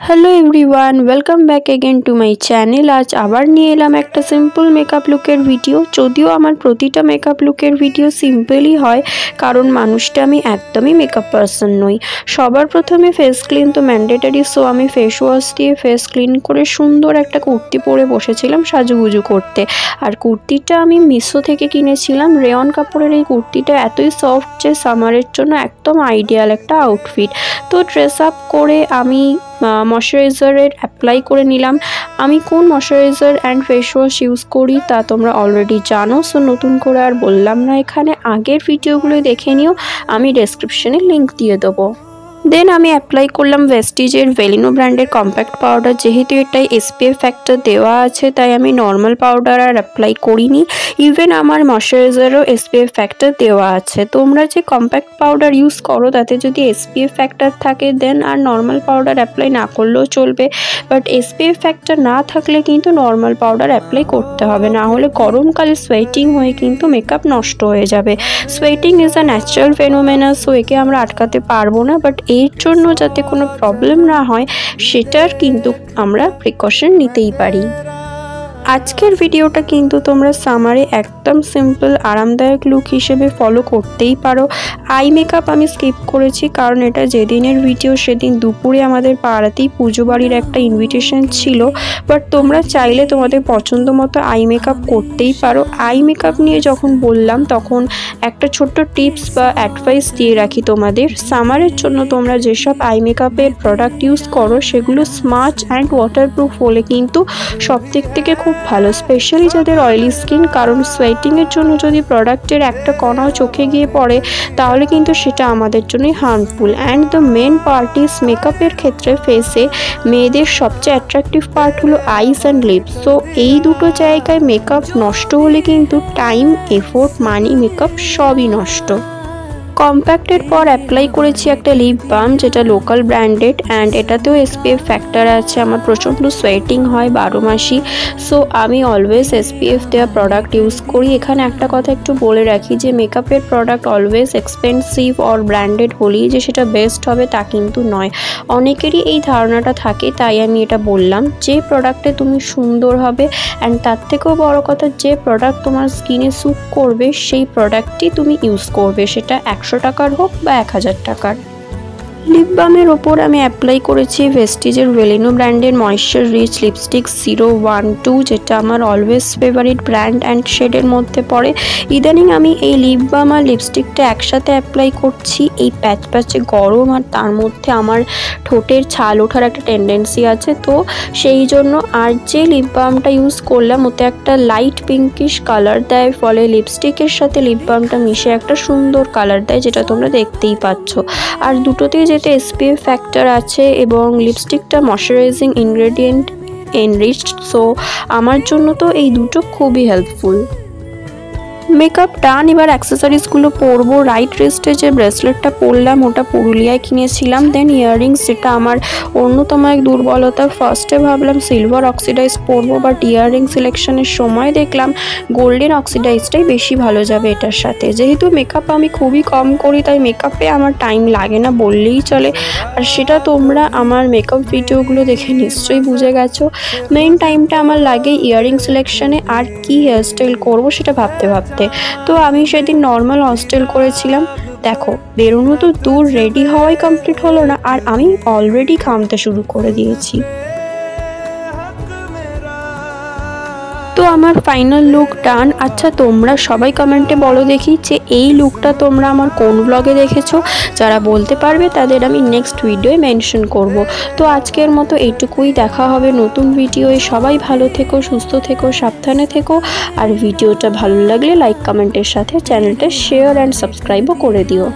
Hello everyone welcome back again to my channel. आज आबार निये एलाम एकटा सिम्पल मेकअप लुकेर भिडियो। जदिओ आमार प्रतिटा मेकअप लुकेर भिडियो सिम्पलई हय कारण मानुषटा आमी एकदमई मेकअप पार्सन नई। सबार प्रथमे फेस क्लिन तो मैंडेटरि, सो आमी फेस वाश दिए फेस क्लिन करे सुंदर एकटा कुर्ती परे बसेछिलाम साजुगुजु करते। आर कुर्तीटा आमी मिशो थेके किनेछिलाम। रेयन कापड़ेर एई कुर्तीटा एतई सफ्ट जे सामारेर जोन्नो एकदम आइडियाल एकटा आउटफिट। तो ड्रेस आप करे आमी मयश्चाराइजारेर अप्लाई करे निलाम। आमी कोन मयश्चाराइजार एंड फेस वाश यूज करी ता तोमरा अलरेडी जानो, सो नतुन करे आर बोललाम ना। एखाने आगेर भिडियोगुलो देखे निओ, आमी डेसक्रिप्शने लिंक दिए देबो। देन आमी अप्लाई करलाम वेस्टिजेर वेलिनो ब्रैंडेर कम्पैक्ट पाउडार। जेहेतु एटाय एसपीएफ फैक्टर देवा आछे ताई आमी नर्माल पाउडार आर अप्लाई करिनी। इवेन आमार मयश्चाराइजारेও एसपीएफ फैक्टर देवा आछे। तोमरा जे कम्पैक्ट पाउडार यूज करो ताते जदि एसपीएफ फैक्टर थाके देन आर नर्माल पाउडार अप्लाई ना करलेও चलबे, बाट एसपीएफ फैक्टर ना थाकले किन्तु नर्माल पाउडार अप्लाई करते होबे, ना होले गरमकाले सोয়েটিং হয়ে কিন্তু মেকআপ নষ্ট হয়ে যাবে। Sweating is a natural phenomena, so একে আমরা আটকাতে পারবো না, বাট এর জন্য যাতে কোনো প্রবলেম না হয় সেটার কিন্তু আমরা প্রিকশন নিতেই পারি। আজকের ভিডিওটা কিন্তু তোমরা সামারে একদম সিম্পল আরামদায়ক লুক হিসেবে ফলো করতেই পারো। আই মেকআপ আমি স্কিপ করেছি কারণ এটা যেদিনের ভিডিও সেদিন দুপুরে আমাদের পাড়াতেই পুজো বাড়ির একটা ইনভিটেশন ছিল, বাট তোমরা চাইলে তোমাদের পছন্দ মতো আই মেকআপ করতেই পারো। আই মেকআপ নিয়ে যখন বললাম তখন একটা ছোট্ট টিপস বা অ্যাডভাইস দিয়ে রাখি তোমাদের। সামারের জন্য তোমরা যেসব আই মেকআপের প্রোডাক্ট ইউজ করো সেগুলো স্মাচ অ্যান্ড ওয়াটারপ্রুফ হলে কিন্তু সব দিক থেকে খুব ভালো, স্পেশালি যাদের অয়েলি স্কিন। কারণ সোয়েটিংয়ের জন্য যদি প্রোডাক্টের একটা কণাও চোখে গিয়ে পড়ে তাহলে কিন্তু সেটা আমাদের জন্যই harmful. And the main part is মেকআপের ক্ষেত্রে ফেসে মেয়েদের সবচেয়ে অ্যাট্রাকটিভ পার্ট হলো আইস অ্যান্ড লিপস। সো এই দুটো জায়গায় মেকআপ নষ্ট হলে কিন্তু টাইম, এফোর্ট, মানি, মেকআপ সবই নষ্ট। কম্প্যাক্টের পর অ্যাপ্লাই করেছি একটা লিপ বাম যেটা লোকাল ব্র্যান্ডেড, অ্যান্ড এটাতেও এসপিএফ ফ্যাক্টর আছে। আমার প্রচণ্ড সোয়েটিং হয় 12 মাসই, সো আমি অলওয়েজ এসপিএফ দেওয়া প্রোডাক্ট ইউজ করি। এখানে একটা কথা একটু বলে রাখি যে মেকআপের product always expensive or branded হলেই যে সেটা বেস্ট হবে তা কিন্তু নয়। অনেকেরই এই ধারণাটা থাকে, তাই আমি এটা বললাম। যে প্রোডাক্টে তুমি সুন্দর হবে অ্যান্ড তার থেকেও বড় কথা যে প্রোডাক্ট তোমার স্কিনে স্যুট করবে সেই প্রোডাক্টটি তুমি ইউজ করবে, সেটা 100 টাকার হোক বা 1000 টাকার। লিপ বামের ওপর আমি অ্যাপ্লাই করেছি ভেস্টিজের ভেলিনো ব্র্যান্ডের ময়েশ্চার রিচ লিপস্টিক 012, যেটা আমার অলওয়েজ ফেভারিট ব্র্যান্ড অ্যান্ড শেডের মধ্যে পড়ে। ইদানিং আমি এই লিপ বাম আর লিপস্টিকটা একসাথে অ্যাপ্লাই করছি। এই প্যাচ প্যাচে গরম আর তার মধ্যে আমার ঠোঁটের ছাল ওঠার একটা টেন্ডেন্সি আছে, তো সেই জন্য আর যে লিপ বামটা ইউজ করলাম ওতে একটা লাইট পিঙ্কিশ কালার দেয়, ফলে লিপস্টিকের সাথে লিপ বামটা মিশে একটা সুন্দর কালার দেয়, যেটা তোমরা দেখতেই পাচ্ছ। আর দুটোতেই যেতে এসপিএফ ফ্যাক্টর আছে এবং লিপস্টিকটা ময়শ্চারাইজিং ইনগ্রেডিয়েন্ট এনরিচড, সো আমার জন্য তো এই দুটো খুবই হেল্পফুল। মেকআপ ডান, এবার অ্যাক্সেসরিজগুলো পরবো। রাইট রিস্টে যে ব্রেসলেটটা পরলাম ওটা পুরুলিয়ায় কিনেছিলাম। দেন ইয়াররিংস, যেটা আমার অন্যতম এক দুর্বলতা। ফার্স্টে ভাবলাম সিলভার অক্সিডাইজ পরবো, বাট ইয়াররিং সিলেকশনের সময় দেখলাম গোল্ডেন অক্সিডাইজটাই বেশি ভালো যাবে এটার সাথে। যেহেতু মেকআপ আমি খুবই কম করি তাই মেকআপে আমার টাইম লাগে না বললেই চলে, আর সেটা তোমরা আমার মেকআপ ভিডিওগুলো দেখে নিশ্চয়ই বুঝে গেছো। মেইন টাইমটা আমার লাগে ইয়াররিং সিলেকশনে আর কি হেয়ারস্টাইল করবো সেটা ভাবতে ভাবতে। তো আমি সেদিন নর্মাল হেয়ারস্টাইল করেছিলাম। দেখো বেরোনো তো দূর, রেডি হওয়াই কমপ্লিট হলো না আর আমি অলরেডি ঘামতে শুরু করে দিয়েছি। তো আমার ফাইনাল লুক ডান। আচ্ছা তোমরা সবাই কমেন্টে বলো দেখি যে এই লুকটা তোমরা আমার কোন ব্লগে দেখেছো। যারা বলতে পারবে তাদের আমি নেক্সট ভিডিওয়ে মেনশন করব। তো আজকের মতো এইটুকুই, দেখা হবে নতুন ভিডিওয়ে। সবাই ভালো থেকো, সুস্থ থেকো, সাবধানে থেকো, আর ভিডিওটা ভালো লাগলে লাইক কমেন্টের সাথে চ্যানেলটা শেয়ার অ্যান্ড সাবস্ক্রাইবও করে দিও।